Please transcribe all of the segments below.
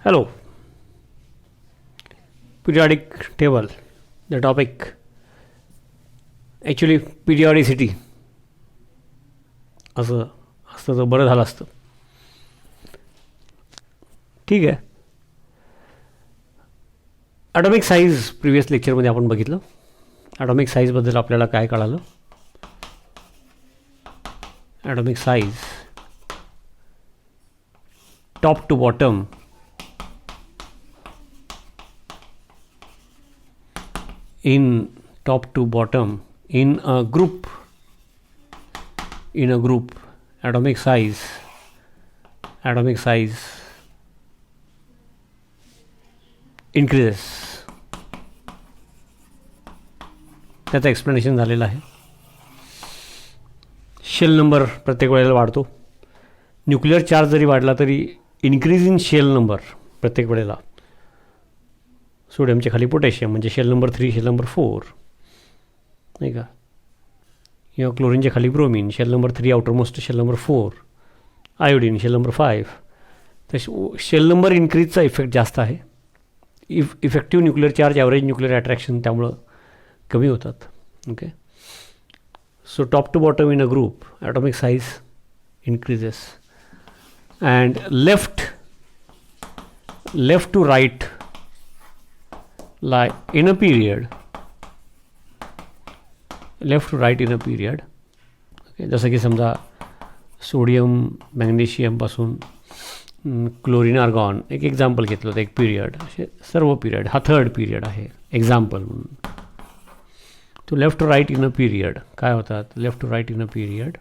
Hello. Periodic table. The topic actually periodicity. असं असतं तर बरं झालं असतं. ठीक आहे. ॲटॉमिक साईज प्रिव्हियस लेक्चरमध्ये आपण बघितलं. ॲटॉमिक साईजबद्दल आपल्याला काय कळालं. Atomic size top to bottom in top to bottom in a group atomic size increases. त्याचं एक्सप्लेनेशन झालेलं आहे. शेल नंबर प्रत्येक वेळेला वाढतो. न्यूक्लिअर चार्ज जरी वाढला तरी इन्क्रीज इन शेल नंबर प्रत्येक वेळेला. सोडियमच्या खाली पोटॅशियम म्हणजे शेल नंबर 3 शेल नंबर 4 नाही का, किंवा क्लोरीनच्या खाली bromine shell number 3 outermost shell number 4, iodine shell number 5. तर शेल नंबर इन्क्रीजचा इफेक्ट जास्त आहे. Effective nuclear charge average nuclear attraction त्यामुळं कमी होतात. Okay, so top to bottom in a group atomic size increases and left to right in a period, left to right in a period. Okay, जसं की समजा sodium मॅग्नेशियमपासून chlorine argon एक example घेतलं होतं, एक पिरियड. असे सर्व पिरियड, हा थर्ड पिरियड आहे एक्झाम्पल म्हणून. तो left to right in a period काय होतात. Left to right in a period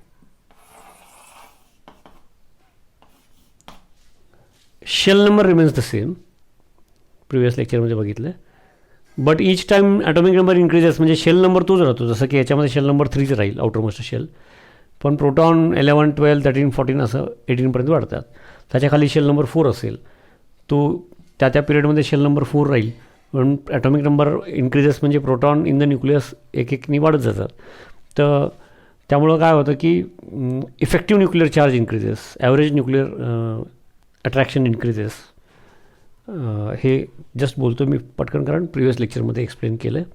shell number remains the same. Previous लेक्चरमध्ये बघितलं. But each time atomic number increases म्हणजे शेल नंबर तोच राहतो. जसं की याच्यामध्ये शेल नंबर 3च राहील आउटरमोस्ट शेल, पण प्रोटॉन 11, 12, 13, 14 असं 18पर्यंत वाढतात. त्याच्याखाली शेल नंबर 4 असेल, तो त्या पिरियडमध्ये शेल नंबर 4 राहील. म्हणून ॲटॉमिक नंबर इन्क्रीजेस म्हणजे प्रोटॉन इन द न्यूक्लियस एकनी वाढत जातात. तर त्यामुळं काय होतं की effective nuclear charge increases, average nuclear attraction increases. हे जस्ट बोलतो मी पटकन, कारण प्रिव्हियस लेक्चरमध्ये एक्सप्लेन केलं आहे.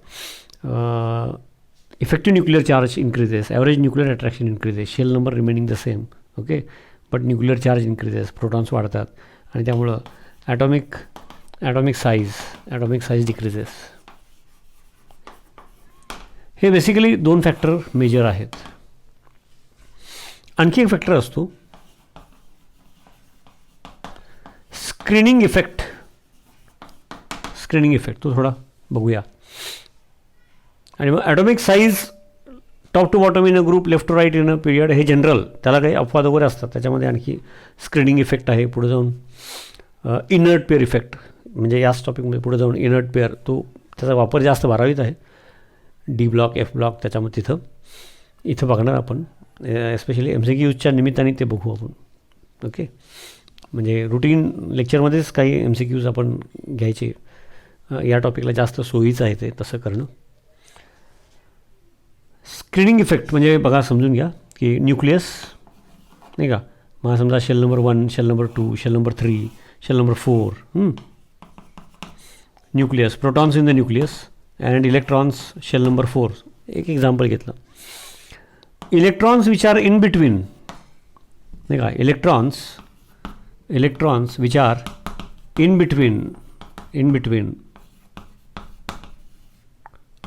Effective nuclear charge increases, average nuclear attraction increases, shell number remaining the same. Okay, but nuclear charge increases, protons वाढतात आणि त्यामुळं ॲटॉमिक साईज डिक्रीजेस. हे बेसिकली 2 फॅक्टर मेजर आहेत. आणखी एक फॅक्टर असतो स्क्रीनिंग इफेक्ट. तो थोडा बघूया. आणि मग atomic size top to bottom in a group, left to right in a period, हे जनरल. त्याला काही अपवाद वगैरे असतात. त्याच्यामध्ये आणखी स्क्रीनिंग इफेक्ट आहे. पुढे जाऊन इनर्ट पेअर इफेक्ट, म्हणजे याच टॉपिकमध्ये पुढे जाऊन इनर्ट पेअर, तो त्याचा वापर जास्त 12वीत आहे. डी ब्लॉक, एफ ब्लॉक, त्याच्यामध्ये इथं बघणार आपण. एस्पेशली MCQच्या निमित्ताने ते बघू आपण. ओके, म्हणजे रुटीन लेक्चरमध्येच काही MCQज आपण घ्यायचे. या टॉपिकला जास्त सोयीचं आहे ते तसं करणं. स्क्रीनिंग इफेक्ट म्हणजे बघा, समजून घ्या की न्यूक्लियस नाही का, मला समजा shell number 1, shell number 2, shell number 3, shell number 4, nucleus, protons in the nucleus and electrons shell number 4. एक एक्झाम्पल घेतलं. Electrons which are in between नाही का, electrons which are in between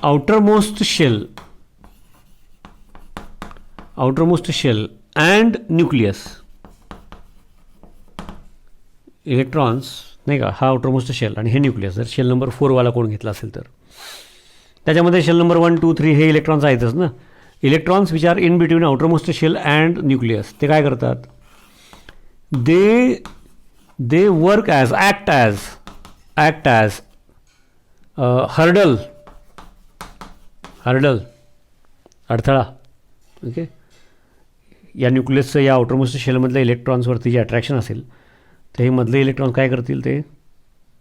outermost shell and nucleus. Electrons नाही का, हा outermost shell आणि हे nucleus. जर शेल नंबर 4 वाला कोण घेतला असेल तर त्याच्यामध्ये शेल नंबर 1, 2, 3 हे इलेक्ट्रॉन्स आहेतच ना. Electrons which are in between outermost shell and nucleus, ते काय करतात, they work act as hurdle अडथळा. ओके, या न्यूक्लियसचं या आउटरमोस्ट शेलमधल्या इलेक्ट्रॉन्सवरती जे अट्रॅक्शन असेल ते हे मधले इलेक्ट्रॉन काय करतील, ते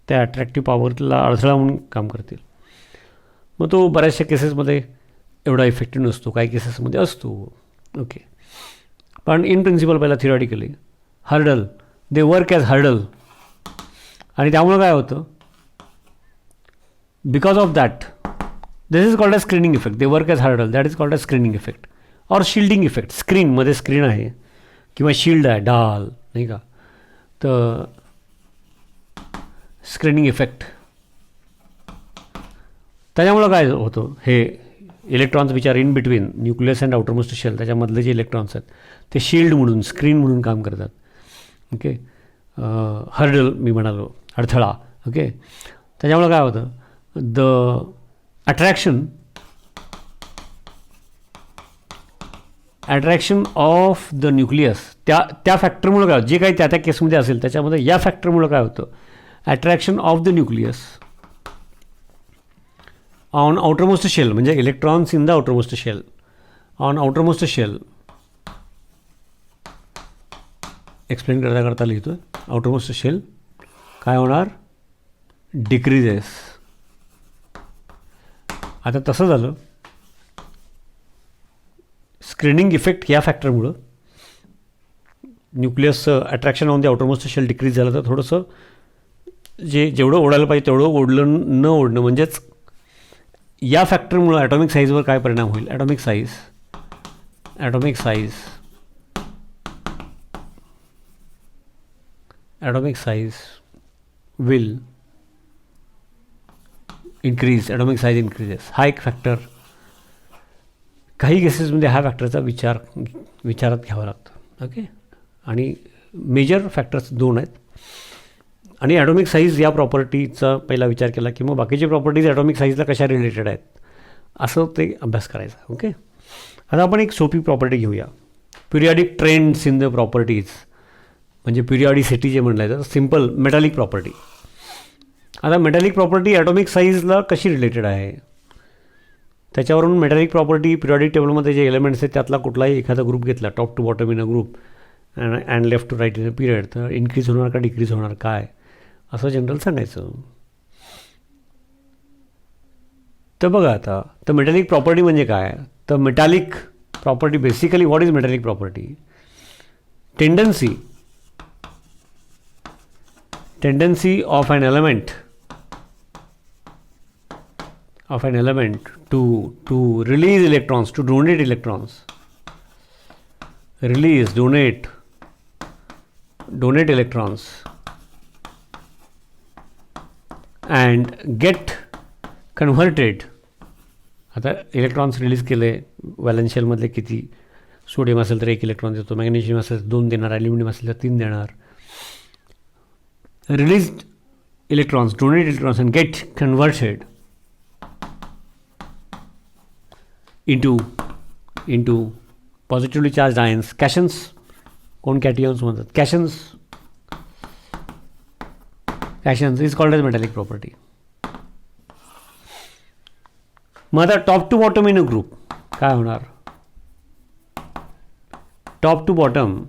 त्या अट्रॅक्टिव्ह पॉवरला अडथळा म्हणून काम करतील. मग तो बऱ्याचशा केसेसमध्ये एवढा इफेक्टिव्ह नसतो, काही केसेसमध्ये असतो. ओके, पण इन प्रिन्सिपल पहिला theoretically hurdle, they work as hurdle. आणि त्यामुळं काय होतं, because of that this is called as screening effect. They work as hurdle, that is called as screening effect और शिल्डिंग इफेक्ट. स्क्रीनमध्ये स्क्रीन आहे किंवा शिल्ड आहे, डाल नाही का, तर स्क्रीनिंग इफेक्ट. त्याच्यामुळं काय होतं, हे electrons which are in between nucleus and outermost shell, त्याच्यामधले जे इलेक्ट्रॉन्स आहेत ते शिल्ड म्हणून, स्क्रीन म्हणून काम करतात. ओके, हर्डल मी म्हणालो, अडथळा. ओके, त्याच्यामुळं काय होतं, the attraction of the nucleus, त्या फॅक्टरमुळं काय होतं, जे काही त्या केसमध्ये असेल त्याच्यामध्ये या फॅक्टरमुळं काय होतं, attraction of the nucleus on outermost shell, म्हणजे electrons in the outermost shell, on outermost shell. Explain करता करता लिहितो. आउटरमोस्ट शेल काय होणार, डिक्रीजेस. आता तसं झालं, स्क्रीनिंग इफेक्ट या फॅक्टरमुळं न्यूक्लियसचं attraction on the outermost shell decrease झालं, तर थोडंसं जेवढं ओढायला पाहिजे तेवढं ओढलं न ओढणं, म्हणजेच या फॅक्टरमुळं ॲटॉमिक साईजवर काय परिणाम होईल, atomic size will increase, atomic size increases. हा एक फॅक्टर, काही केसेसमध्ये हा फॅक्टरचा विचारात घ्यावा लागतो. ओके, आणि मेजर फॅक्टर्स 2 आहेत. आणि ॲटॉमिक साईज या प्रॉपर्टीचा पहिला विचार केला की मग बाकीचे प्रॉपर्टीज ॲटॉमिक साईजला कशा रिलेटेड आहेत, असं ते अभ्यास करायचा. ओके, आता आपण एक सोपी प्रॉपर्टी घेऊया, periodic trends in the properties, म्हणजे पिरियॉडिसिटी जे म्हणलं तर सिम्पल मेटॅलिक प्रॉपर्टी. आता मेटॅलिक प्रॉपर्टी ॲटॉमिक साईजला कशी रिलेटेड आहे, त्याच्यावरून मेटॅलिक प्रॉपर्टी पिरियॉडिक टेबलमध्ये जे एलिमेंट्स आहेत त्यातला कुठलाही एखादा ग्रुप घेतला, top to bottom in a group and left to right in a period, तर इन्क्रीज होणार का डिक्रीज होणार काय, असं जनरल सांगायचं. तर बघा आता, तर मेटॅलिक प्रॉपर्टी म्हणजे काय, तर metallic property basically what is metallic property, tendency of an element to release electrons, to donate electrons, donate electrons and get converted. आता इलेक्ट्रॉन्स रिलीज केले, व्हॅलेन्स शेलमधले किती, सोडियम असेल तर 1 इलेक्ट्रॉन देतो, मॅग्नेशियम असेल तर 2 देणार, ॲल्युमिनियम असेल तर 3 देणार. Released electrons, donate electrons and get converted into positively charged ions, cations, कोण कॅटियन्स म्हणतात, cations is called as metallic property. मग आता top to bottom in a group काय होणार, top to bottom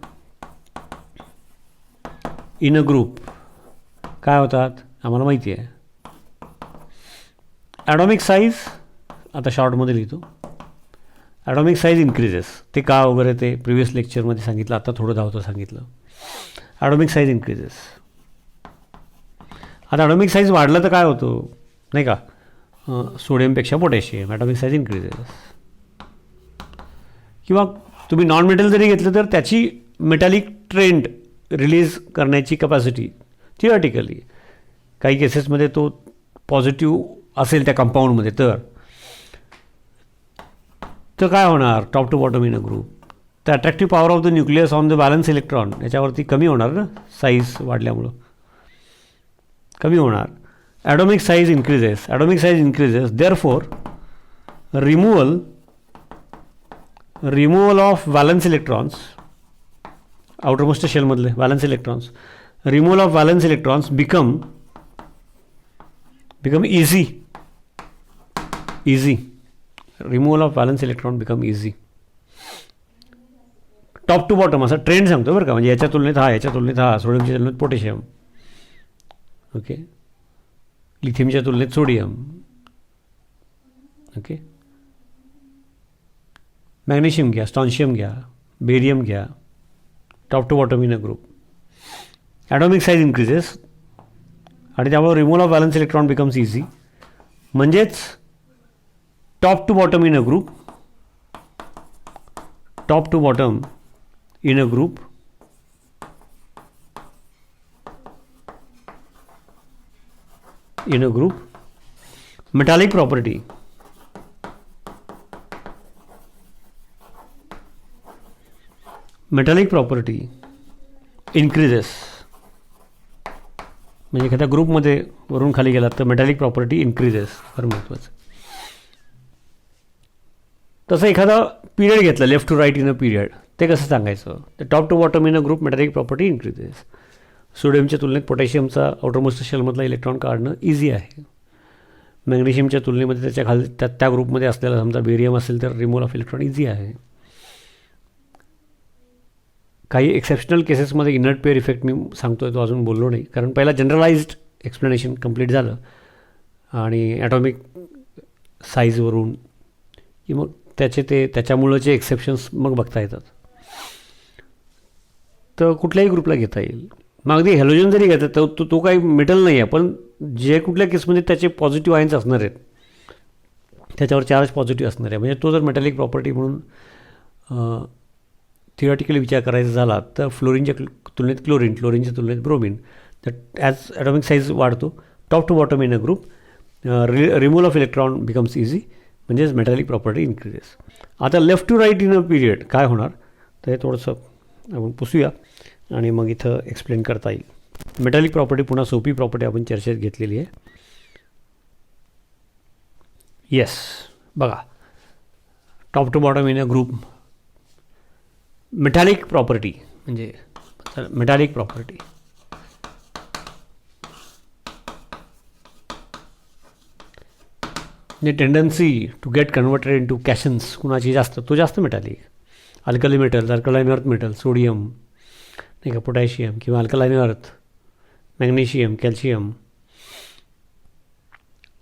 in a group काय होतात आम्हाला माहिती आहे. ॲटॉमिक साईज आता शॉर्टमध्ये लिहितो, ॲटॉमिक साईज इन्क्रीजेस. ते का वगैरे ते प्रिव्हियस लेक्चरमध्ये सांगितलं, आता थोडं धावतं सांगितलं. Atomic size increases. आता ॲटॉमिक साईज वाढलं तर काय होतं नाही का, सोडियमपेक्षा पोटॅशियम, ॲटॉमिक साईज इन्क्रीजेस. किंवा तुम्ही नॉन मेटल जरी घेतलं तर त्याची मेटॅलिक ट्रेंड रिलीज करण्याची कपॅसिटी थिओरिटिकली काही केसेसमध्ये तो पॉझिटिव्ह असेल त्या कंपाऊंडमध्ये, तर काय होणार, top to bottom in a group, तर attractive power of the nucleus on the valence electron याच्यावरती कमी होणार ना, साईज वाढल्यामुळं कमी होणार. Atomic size increases, therefore removal of valence electrons, outermost शेलमधले valence electrons, removal of valence electrons become easy. Removal of valence electron become easy. Top to bottom असा trend सांगतो बरं का, म्हणजे याच्या तुलनेत हा, सोडियमच्या तुलनेत पोटॅशियम, ओके, लिथियमच्या तुलनेत सोडियम, ओके, मॅग्नेशियम घ्या, स्टॉन्शियम घ्या, बेरियम घ्या, top to bottom in a group. Atomic size increases, आणि त्यामुळे removal of valence electron becomes easy. म्हणजेच top to bottom in a group, top to bottom in a group metallic property increases. म्हणजे एखाद्या ग्रुपमध्ये वरून खाली गेलात तर मेटॅलिक प्रॉपर्टी इन्क्रीजेस, फार महत्त्वाचं. तसं एखादा पिरियड घेतला left to right in a period, ते कसं सांगायचं? तर top to bottom in a group metallic property increases. सोडियमच्या तुलनेत पोटॅशियमचा आउटरमोस्ट शेलमधला इलेक्ट्रॉन काढणं इझी आहे. मॅग्नेशियमच्या तुलनेमध्ये त्याच्या खाली त्या ग्रुपमध्ये असलेला समजा बेरियम असेल तर रिमूव्हल ऑफ इलेक्ट्रॉन इझी आहे. काही एक्सेप्शनल केसेसमध्ये इनर्ट पेअर इफेक्ट मी सांगतोय, तो अजून बोललो नाही, कारण पहिला जनरलाइज्ड एक्सप्लेनेशन कंप्लीट झालं आणि ॲटॉमिक साईजवरून की मग त्याच्यामुळंचे एक्सेप्शन्स मग बघता येतात. तर कुठल्याही ग्रुपला घेता येईल. मग अगदी हॅलोजन जरी घेतात तर तो काही मेटल नाही आहे, पण जे कुठल्या केसमध्ये त्याचे पॉझिटिव्ह आयन्स असणार आहेत, त्याच्यावर चार्ज पॉझिटिव्ह असणार आहे, म्हणजे तो जर मेटॅलिक प्रॉपर्टी म्हणून थिओरिटिकली विचार करायचा झाला तर फ्लोरीनच्या तुलनेत क्लोरीनच्या तुलनेत ब्रोमिन, तर ॲज ॲटॉमिक साईज वाढतो, top to bottom in a group removal of electron becomes easy, म्हणजेच मेटॅलिक प्रॉपर्टी इन्क्रीजेस. आता left to right in a period काय होणार, तर हे थोडंसं आपण पुसूया आणि मग इथं एक्सप्लेन करता येईल. मेटॅलिक प्रॉपर्टी पुन्हा सोपी प्रॉपर्टी आपण चर्चेत घेतलेली आहे. येस, बघा, top to bottom in a group metallic property म्हणजे मेटॅलिक प्रॉपर्टी म्हणजे tendency to get converted into cations कुणाची जास्त, तो जास्त metallic. Alkali metals, alkaline earth metal, sodium नाही का, पोटॅशियम किंवा alkaline earth, magnesium, calcium,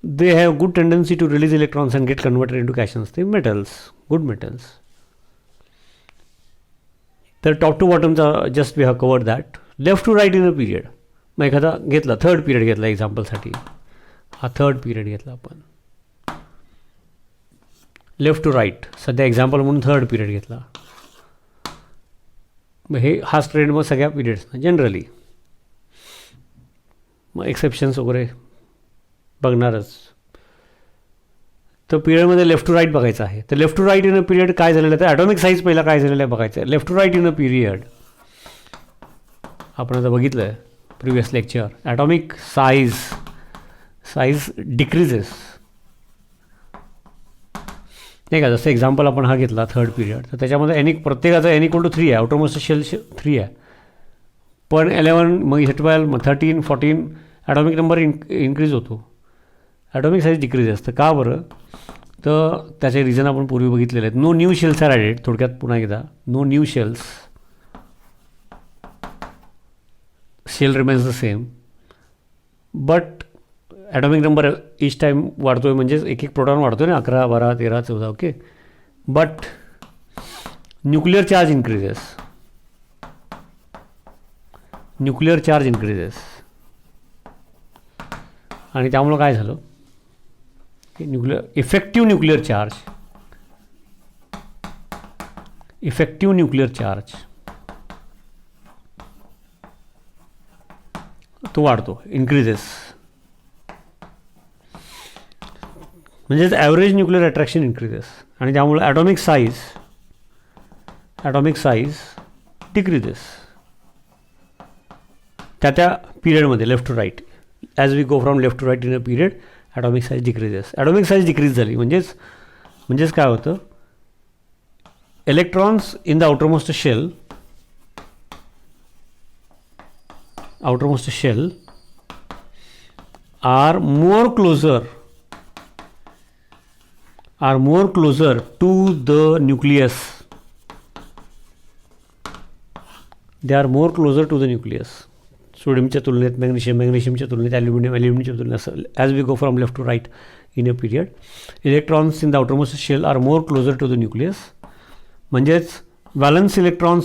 they have good tendency to release electrons and get converted into cations. ते metals, good metals. तर top to बॉटमचा just we have covered that. Left to right in a period, मग एखादा घेतला third period घेतला एक्झाम्पलसाठी, हा third period घेतला आपण लेफ्ट टू राईट, सध्या एक्झाम्पल म्हणून थर्ड पिरियड घेतला. मग हाच ट्रेंड मग सगळ्या पिरियड्सना जनरली, मग एक्सेप्शन्स वगैरे बघणारच. तर पिरियडमध्ये लेफ्ट टू राईट बघायचं आहे. तर left to right in a period काय झालेलं आहे, तर ॲटॉमिक साईज पहिला काय झालेलं आहे बघायचं आहे. Left to right in a period आपण आता बघितलं आहे previous lecture, atomic size decreases नाही का. जसं एक्झाम्पल आपण हा घेतला थर्ड पिरियड, तर त्याच्यामध्ये प्रत्येकाचा n = 3 आहे, आउटरमोस्ट शेल 3 आहे, पण 11 मग 12 मग 13 14 ॲटॉमिक नंबर इन्क्रीज होतो, ॲटॉमिक साईज डिक्रीजेस. तर का बरं, तर त्याचे रिझन आपण पूर्वी बघितलेले आहेत. No new shells are added, थोडक्यात पुन्हा एकदा, no new shells, shell remains the same, but atomic number each time वाढतो आहे, म्हणजेच एक प्रोटॉन वाढतो आहे ना, 11 12 13 14, okay. But nuclear charge increases, आणि त्यामुळं काय झालं की इफेक्टिव्ह न्यूक्लिअर चार्ज तो वाढतो, इन्क्रीजेस, म्हणजेच ॲव्हरेज न्यूक्लिअर अट्रॅक्शन इन्क्रीजेस, आणि त्यामुळे ॲटॉमिक साईज डिक्रीजेस त्या पिरियडमध्ये left to right. As we go from left to right in a period atomic size decreases. Atomic size decrease झाली म्हणजेच काय होतं, electrons in the outermost shell are more closer to the nucleus. They are more closer to the nucleus. सोडियमच्या तुलनेत मॅग्नेशियमच्या तुलनेत ॲल्युमिनियमच्या तुलनेत असं. As we go from left to right in a period, electrons in the outermost shell are more closer to the nucleus. म्हणजेच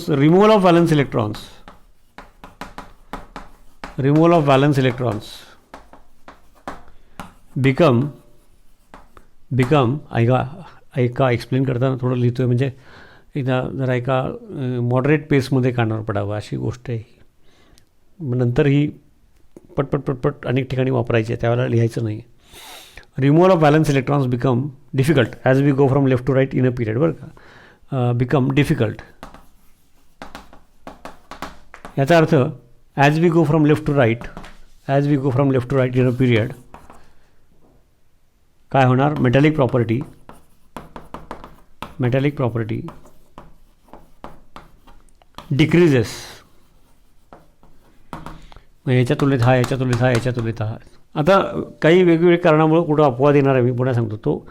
removal of valence electrons become ऐका explain करताना थोडं लिहितो आहे, म्हणजे एकदा जरा एका मॉडरेट पेसमध्ये कानावर पडावं अशी गोष्ट आहे. मग नंतर ही पटपट अनेक ठिकाणी वापरायची आहे, त्यावेळेला लिहायचं नाही. Removal of valence electrons become difficult as we go from left to right in a period. बरं का, बिकम डिफिकल्ट याचा अर्थ as we go from left to right in a period काय होणार, मेटॅलिक प्रॉपर्टी डिक्रीजेस. ह्याच्या तुलनेत हा. आता काही वेगवेगळ्या कारणामुळे कुठं अपवाद येणार आहे, मी पुन्हा सांगतो. तो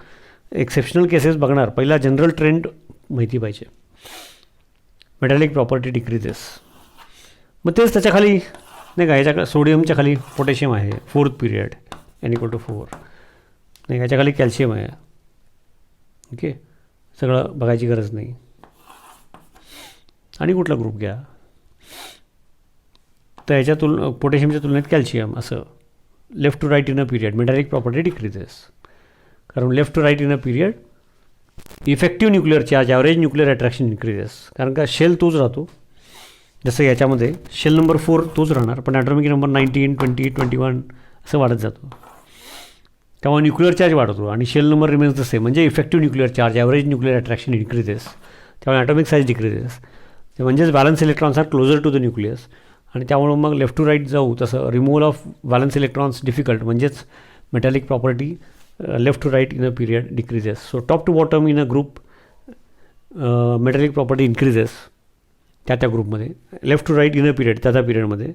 एक्सेप्शनल केसेस बघणार, पहिला जनरल ट्रेंड माहिती पाहिजे. Metallic property decreases. मग तेच त्याच्याखाली नाही का, ह्याच्या सोडियमच्या खाली पोटॅशियम आहे, 4th पिरियड n=4. नाही, ह्याच्याखाली कॅल्शियम आहे. ओके, सगळं बघायची गरज नाही. आणि कुठला ग्रुप घ्या, तर ह्याच्या पोटॅशियमच्या तुलनेत कॅल्शियम. असं left to right in a period metallic property decreases. कारण left to right in a period effective nuclear charge, average nuclear attraction increases. कारण का शेल तोच राहतो, जसं याच्यामध्ये शेल नंबर 4 तोच राहणार, पण ॲटॉमिक नंबर 19, 20, 21 असं वाढत जातो. तेव्हा न्यूक्लिअर चार्ज वाढतो आणि shell number remains the same. म्हणजे effective nuclear charge, average nuclear attraction increases. त्यामुळे ॲटॉमिक साईज डिक्रीजेस. म्हणजेच valence electrons are closer to the nucleus. आणि त्यामुळं मग लेफ्ट टू राईट जाऊ तसं removal of valence electrons difficult, म्हणजेच metallic property left to right in a period decreases. So top to bottom in a group metallic property increases त्या ग्रुपमध्ये. Left to right in a period त्या पिरियडमध्ये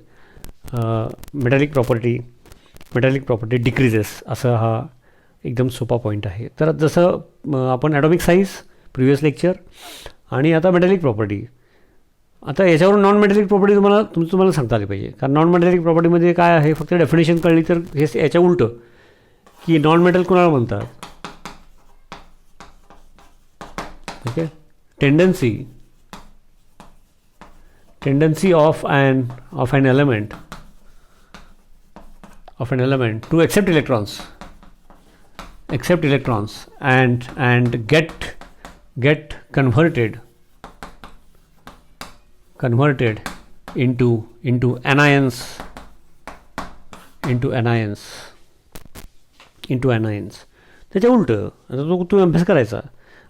metallic property decreases. असं हा एकदम सोपा point आहे. तर जसं आपण ॲटॉमिक साईज प्रिव्हियस लेक्चर आणि आता मेटॅलिक प्रॉपर्टी. आता याच्यावरून नॉन मेटॅलिक प्रॉपर्टी तुम्हाला सांगता आली पाहिजे. कारण नॉन मेटॅलिक प्रॉपर्टीमध्ये काय आहे, फक्त डेफिनेशन कळली तर हे याच्या उलटं, की नॉन मेटल कोणाला म्हणतात. Okay, tendency of an element to accept electrons and get converted into anions. त्याच्या उलटं. आता तुम्ही अभ्यास करायचा.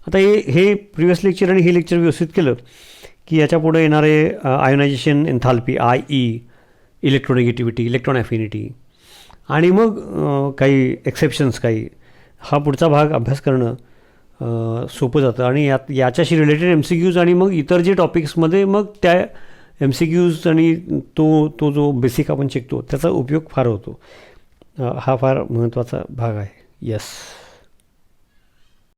आता हे प्रिव्हियस लेक्चर आणि हे लेक्चर व्यवस्थित केलं की याच्या पुढे येणारे ionisation enthalpy, IE, electronegativity, electron ॲफिनिटी आणि मग काही एक्सेप्शन्स, काही हा पुढचा भाग अभ्यास करणं सोपं जातं. आणि याच्याशी रिलेटेड MCQs आणि मग इतर जे टॉपिक्समध्ये मग त्या MCQs आणि तो जो बेसिक आपण शिकतो त्याचा उपयोग फार होतो. हा फार महत्त्वाचा भाग आहे. येस.